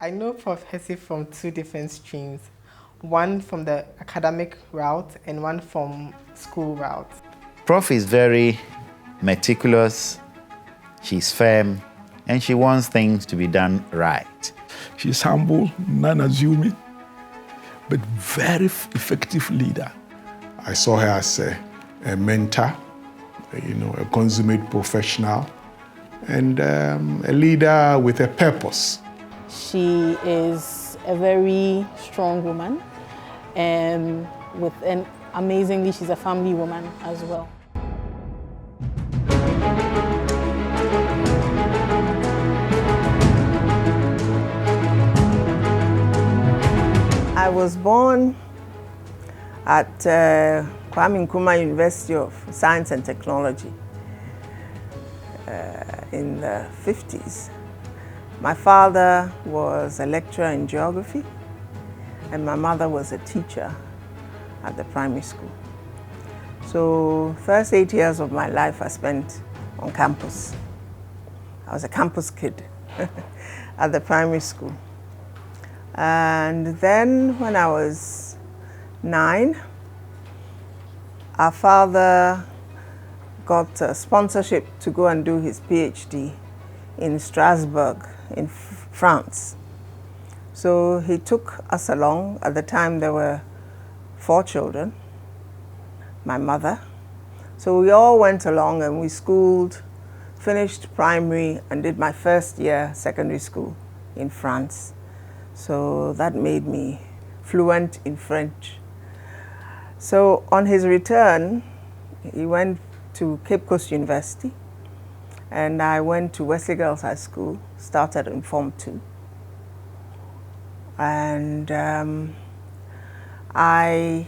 I know Prof Hesse from two different streams, one from the academic route and one from school route. Prof is very meticulous, she's firm, and she wants things to be done right. She's humble, non-assuming, but very effective leader. I saw her as a mentor, a consummate professional, and a leader with a purpose. She is a very strong woman, and amazingly, she's a family woman as well. I was born at Kwame Nkrumah University of Science and Technology in the 50s. My father was a lecturer in geography, and my mother was a teacher at the primary school. So first 8 years of my life I spent on campus. I was a campus kid at the primary school. And then when I was 9, our father got a sponsorship to go and do his PhD in Strasbourg in France. So he took us along. At the time there were 4 children, my mother. So we all went along and we schooled, finished primary and did my first year secondary school in France. So that made me fluent in French. So on his return, he went to Cape Coast University, and I went to Wesley Girls High School, started in Form 2. And I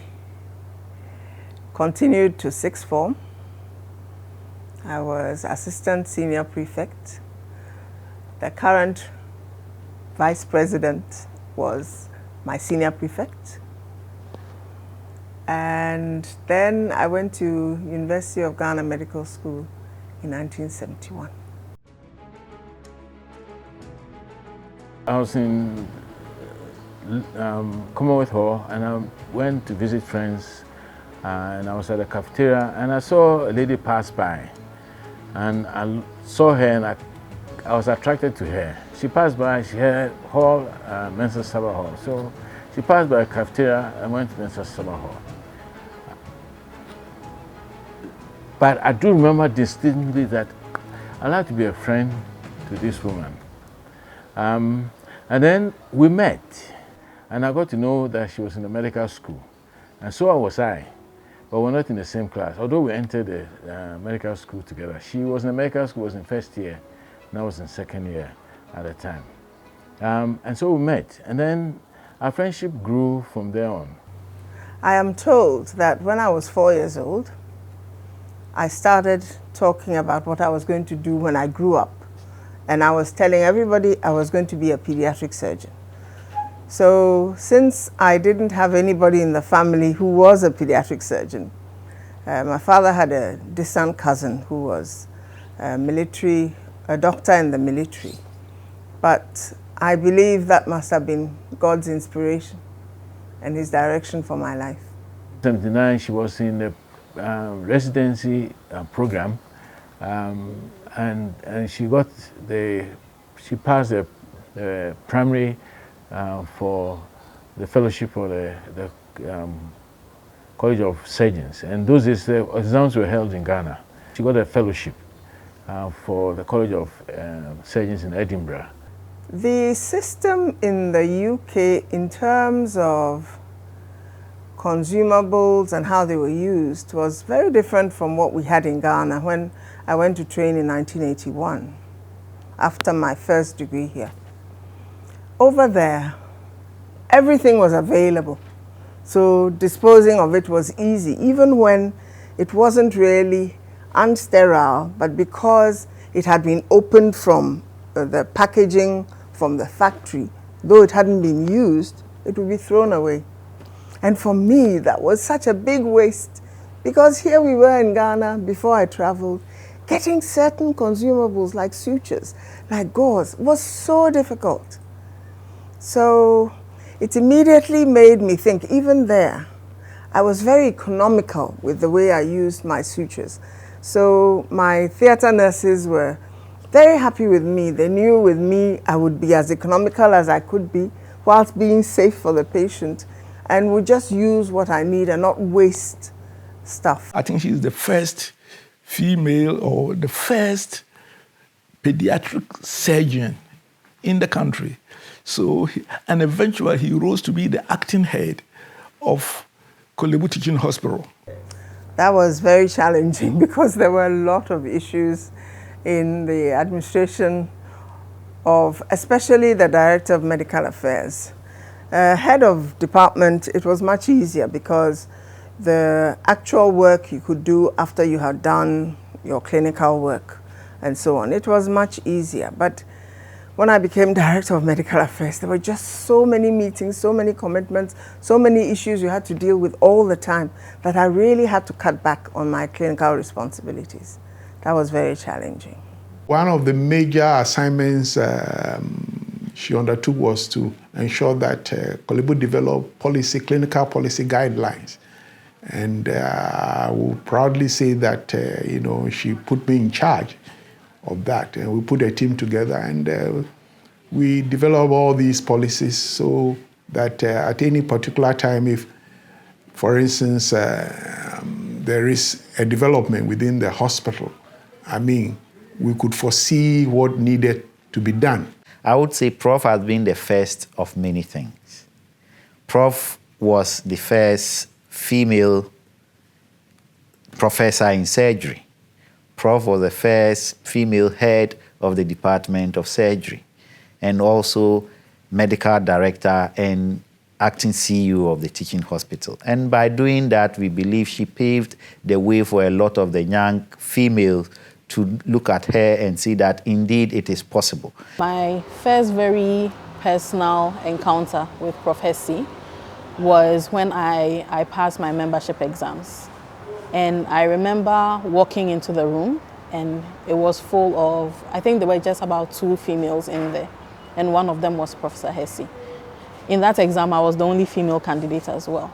continued to 6th form. I was assistant senior prefect. The current vice president was my senior prefect. And then I went to University of Ghana Medical School in 1971. I was in Commonwealth Hall and I went to visit friends and I was at the cafeteria and I saw a lady pass by and I saw her and I was attracted to her. She passed by, she had hall, Mensa Saba Hall. So she passed by the cafeteria and went to Mensa Saba Hall. But I do remember distinctly that I'd like to be a friend to this woman. And then we met, and I got to know that she was in the medical school. And so was I, but we're not in the same class. Although we entered the medical school together. She was in the medical school, was in first year, and I was in second year at the time. And so we met, and then our friendship grew from there on. I am told that when I was 4 years old, I started talking about what I was going to do when I grew up. And I was telling everybody I was going to be a pediatric surgeon. So since I didn't have anybody in the family who was a pediatric surgeon, my father had a distant cousin who was a doctor in the military. But I believe that must have been God's inspiration and his direction for my life. In 1979, she was in the residency program, and she passed the primary for the fellowship for the College of Surgeons. And those days the exams were held in Ghana. She got a fellowship for the College of Surgeons in Edinburgh. The system in the UK in terms of consumables and how they were used was very different from what we had in Ghana when I went to train in 1981 after my first degree here. Over there, everything was available, so disposing of it was easy, even when it wasn't really unsterile, but because it had been opened from the packaging from the factory, though it hadn't been used, it would be thrown away. And for me, that was such a big waste, because here we were in Ghana before I traveled, getting certain consumables like sutures, like gauze, was so difficult. So it immediately made me think, even there, I was very economical with the way I used my sutures. So my theater nurses were very happy with me. They knew with me I would be as economical as I could be whilst being safe for the patient, and would just use what I need and not waste stuff. I think she's the first female or the first pediatric surgeon in the country. So, and eventually he rose to be the acting head of Kolebu Teaching Hospital. That was very challenging because there were a lot of issues in the administration of, especially the Director of Medical Affairs. Head of department, it was much easier because the actual work you could do after you had done your clinical work and so on, it was much easier. But when I became Director of Medical Affairs, there were just so many meetings, so many commitments, so many issues you had to deal with all the time that I really had to cut back on my clinical responsibilities. That was very challenging. One of the major assignments she undertook was to ensure that Kolebu developed clinical policy guidelines. And I will proudly say that she put me in charge of that, and we put a team together, and we develop all these policies so that at any particular time, if, for instance, there is a development within the hospital, we could foresee what needed to be done. I would say Prof has been the first of many things. Prof was the first female professor in surgery. Prof was the first female head of the Department of Surgery, and also medical director and acting CEO of the teaching hospital. And by doing that, we believe she paved the way for a lot of the young females to look at her and see that indeed it is possible. My first very personal encounter with Prof Hesse was when I passed my membership exams. And I remember walking into the room, and it was full of, I think there were just about 2 females in there, and one of them was Professor Hesse. In that exam, I was the only female candidate as well.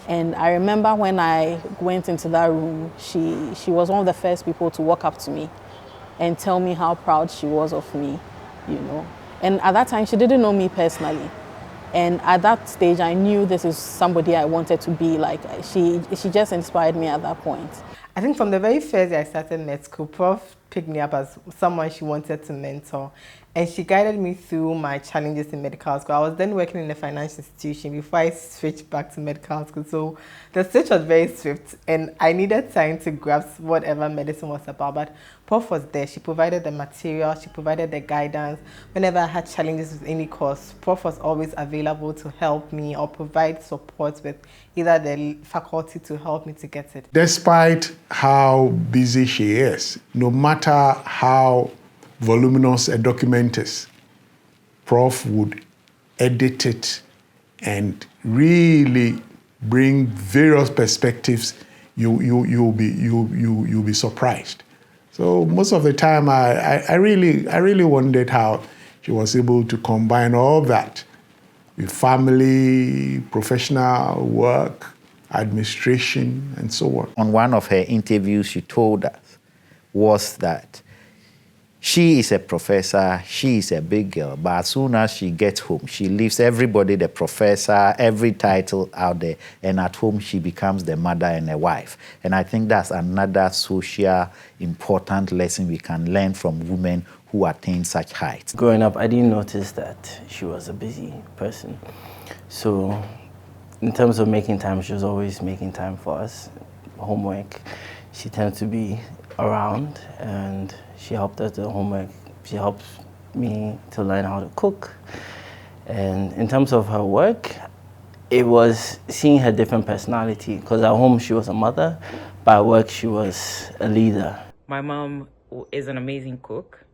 And I remember when I went into that room, she was one of the first people to walk up to me and tell me how proud she was of me, And at that time, she didn't know me personally. And at that stage, I knew this is somebody I wanted to be like. She just inspired me at that point. I think from the very first day I started med school, Prof picked me up as someone she wanted to mentor. And she guided me through my challenges in medical school. I was then working in a financial institution before I switched back to medical school. So the switch was very swift, and I needed time to grasp whatever medicine was about. But Prof was there. She provided the material. She provided the guidance. Whenever I had challenges with any course, Prof was always available to help me or provide support with either the faculty to help me to get it. Despite how busy she is, no matter how voluminous a document is, Prof would edit it and really bring various perspectives. You'll be surprised. So most of the time, I really wondered how she was able to combine all that with family, professional work, administration, and so on. On one of her interviews, she told us was that she is a professor, she is a big girl, but as soon as she gets home, she leaves everybody, the professor, every title out there, and at home she becomes the mother and a wife. And I think that's another social important lesson we can learn from women who attain such heights. Growing up, I didn't notice that she was a busy person. So in terms of making time, she was always making time for us. Homework, she tended to be around, and she helped us with homework. She helped me to learn how to cook. And in terms of her work, it was seeing her different personality, because at home she was a mother, but at work she was a leader. My mom is an amazing cook,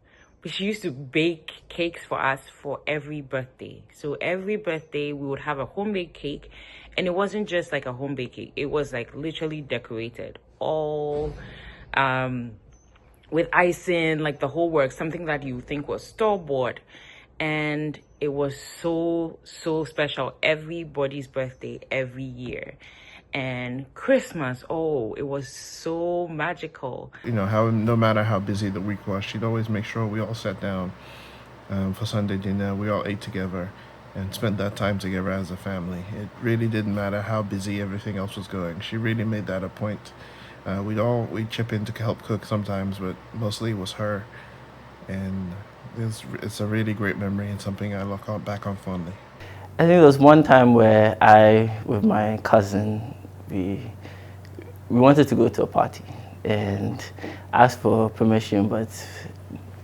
but she used to bake cakes for us for every birthday. So every birthday we would have a home-baked cake, and it wasn't just like a home-baked cake. It was like literally decorated, all with icing, like the whole work, something that you think was store-bought. And it was so special. Everybody's birthday every year. And Christmas, oh, it was so magical. You know, no matter how busy the week was, she'd always make sure we all sat down for Sunday dinner. We all ate together and spent that time together as a family. It really didn't matter how busy everything else was going. She really made that a point. We'd chip in to help cook sometimes, but mostly it was her. And it's a really great memory and something I look back on fondly. I think there was one time where with my cousin, we wanted to go to a party and asked for permission, but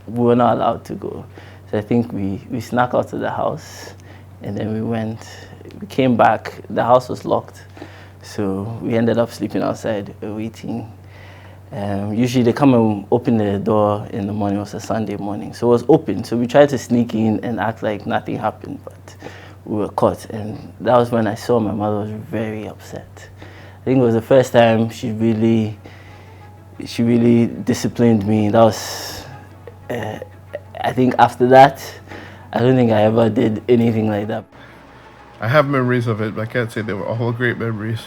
we were not allowed to go. So I think we snuck out of the house, and then we came back, the house was locked. So we ended up sleeping outside waiting. Usually they come and open the door in the morning. It was a Sunday morning, so it was open. So we tried to sneak in and act like nothing happened, but we were caught. And that was when I saw my mother was very upset. I think it was the first time she really disciplined me. That was, I think after that, I don't think I ever did anything like that. I have memories of it, but I can't say they were all great memories.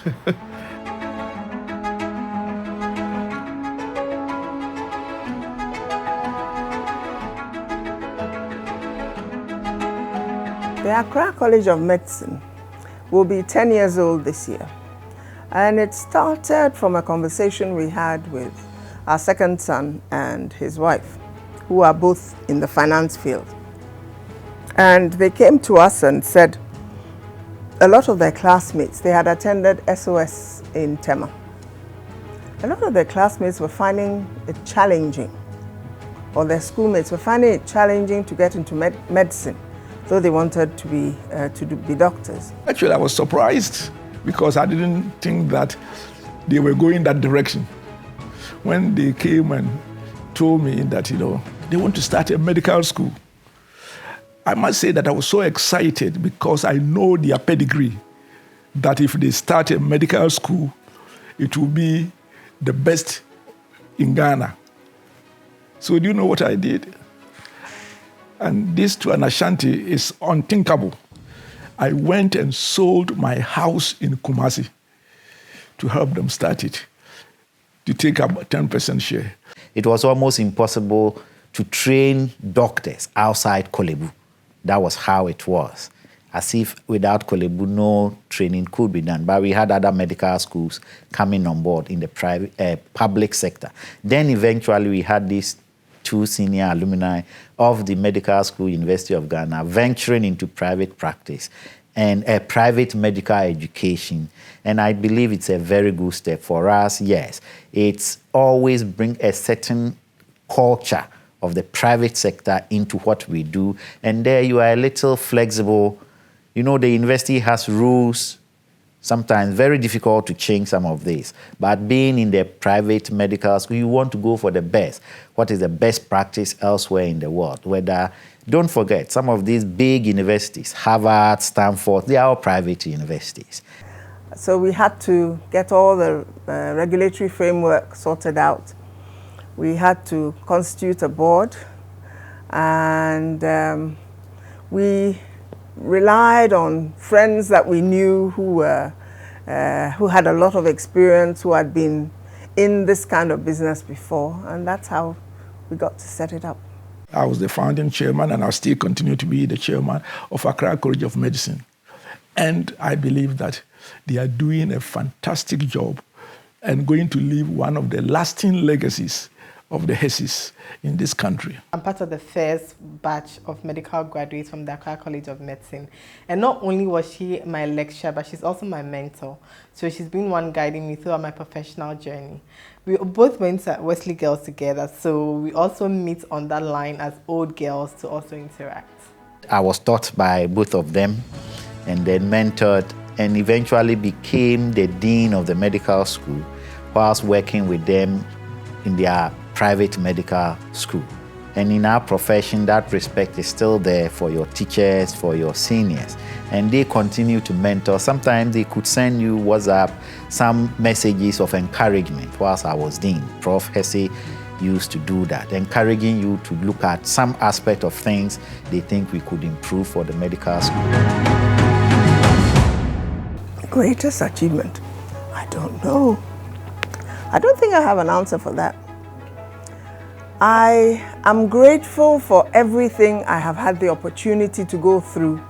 The Accra College of Medicine will be 10 years old this year. And it started from a conversation we had with our second son and his wife, who are both in the finance field. And they came to us and said a lot of their classmates, they had attended SOS in Tema. A lot of their classmates were finding it challenging, or their schoolmates were finding it challenging to get into medicine. So they wanted to be doctors. Actually, I was surprised because I didn't think that they were going that direction. When they came and told me that, they want to start a medical school, I must say that I was so excited because I know their pedigree, that if they start a medical school, it will be the best in Ghana. So do you know what I did? And this to an Ashanti is unthinkable. I went and sold my house in Kumasi to help them start it, to take up a 10% share. It was almost impossible to train doctors outside Kolebu. That was how it was. As if without Kolebu, no training could be done. But we had other medical schools coming on board in the public sector. Then eventually we had these two senior alumni of the Medical School, University of Ghana, venturing into private practice and private medical education. And I believe it's a very good step for us. Yes, it's always bring a certain culture of the private sector into what we do. And there you are a little flexible. The university has rules, sometimes very difficult to change some of these. But being in the private medical school, you want to go for the best. What is the best practice elsewhere in the world? Don't forget, some of these big universities, Harvard, Stanford, they are all private universities. So we had to get all the regulatory framework sorted out. We had to constitute a board, and we relied on friends that we knew who had a lot of experience, who had been in this kind of business before, and that's how we got to set it up. I was the founding chairman, and I still continue to be the chairman of Accra College of Medicine. And I believe that they are doing a fantastic job and going to leave one of the lasting legacies of the Hesses in this country. I'm part of the first batch of medical graduates from the Accra College of Medicine. And not only was she my lecturer, but she's also my mentor. So she's been one guiding me throughout my professional journey. We both went to Wesley Girls together, so we also meet on that line as old girls to also interact. I was taught by both of them and then mentored and eventually became the dean of the medical school whilst working with them in their private medical school. And in our profession, that respect is still there for your teachers, for your seniors. And they continue to mentor. Sometimes they could send you WhatsApp, some messages of encouragement whilst I was dean. Prof Hesse used to do that, encouraging you to look at some aspect of things they think we could improve for the medical school. Greatest achievement? I don't know. I don't think I have an answer for that. I am grateful for everything I have had the opportunity to go through,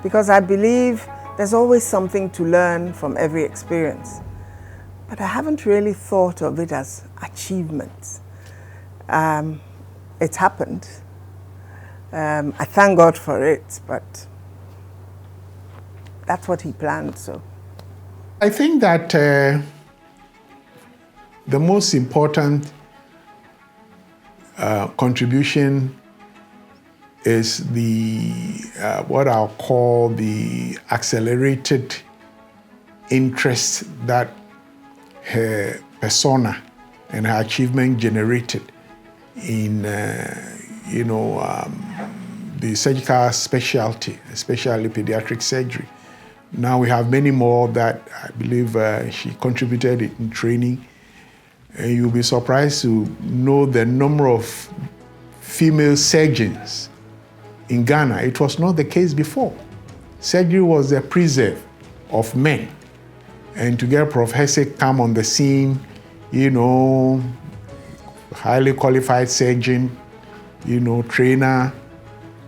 because I believe there's always something to learn from every experience. But I haven't really thought of it as achievements. It's happened. I thank God for it, but that's what He planned, so. I think that the most important contribution is the what I'll call the accelerated interest that her persona and her achievement generated in the surgical specialty, especially pediatric surgery. Now we have many more that I believe she contributed in training. And you'll be surprised to know the number of female surgeons in Ghana. It was not the case before. Surgery was the preserve of men. And to get Prof Hesse come on the scene, highly qualified surgeon, trainer,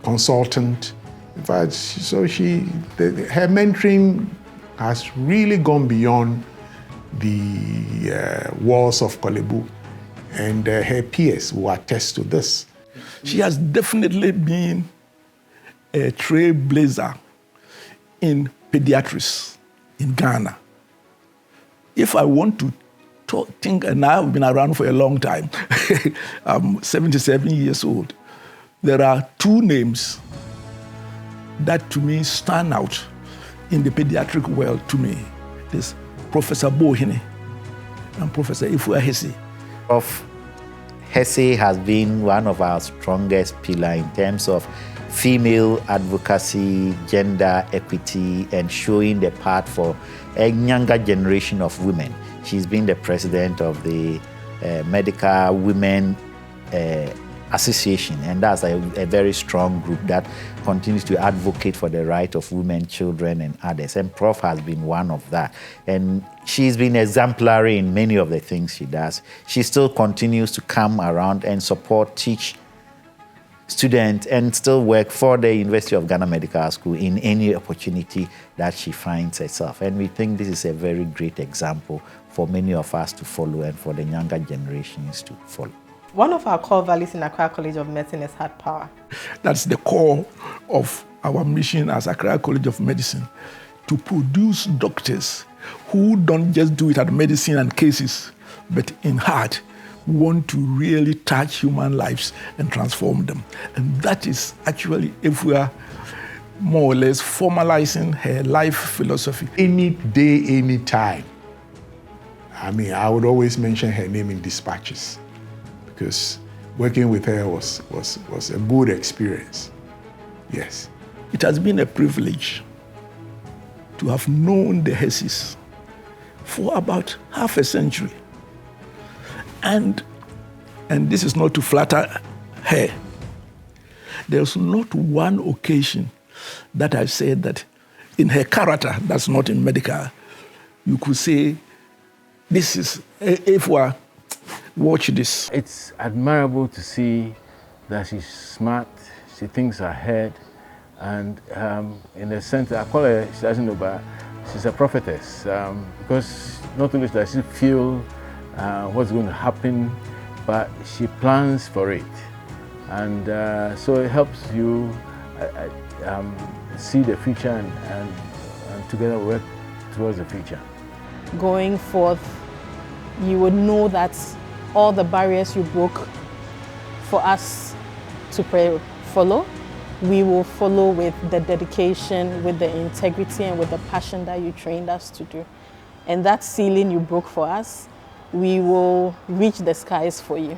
consultant. In fact, so her mentoring has really gone beyond the walls of Kolebu, and her peers will attest to this. She has definitely been a trailblazer in pediatrics in Ghana. If I want to think, and I've been around for a long time, I'm 77 years old, there are two names that to me stand out in the pediatric world to me. There's Professor Bohine and Professor Hesse. Prof Hesse has been one of our strongest pillars in terms of female advocacy, gender equity, and showing the path for a younger generation of women. She's been the president of the Medical Women Association, and that's a very strong group that continues to advocate for the right of women, children, and others. And Prof has been one of that. And she's been exemplary in many of the things she does. She still continues to come around and support, teach students, and still work for the University of Ghana Medical School in any opportunity that she finds herself. And we think this is a very great example for many of us to follow and for the younger generations to follow. One of our core values in Accra College of Medicine is hard power. That's the core of our mission as Accra College of Medicine, to produce doctors who don't just do it at medicine and cases, but in heart want to really touch human lives and transform them. And that is actually, if we are more or less formalizing her life philosophy. Any day, any time. I would always mention her name in dispatches, because working with her was a good experience. Yes. It has been a privilege to have known the Hesses for about half a century. And this is not to flatter her. There's not one occasion that I said that in her character, that's not in medical, you could say, this is, if we are, watch this. It's admirable to see that she's smart, she thinks ahead, and in a sense, I call her, she doesn't know, but she's a prophetess, because not only does she feel what's going to happen, but she plans for it. And so it helps you see the future and together work towards the future. Going forth, you would know that all the barriers you broke for us to follow, we will follow with the dedication, with the integrity, and with the passion that you trained us to do. And that ceiling you broke for us, we will reach the skies for you.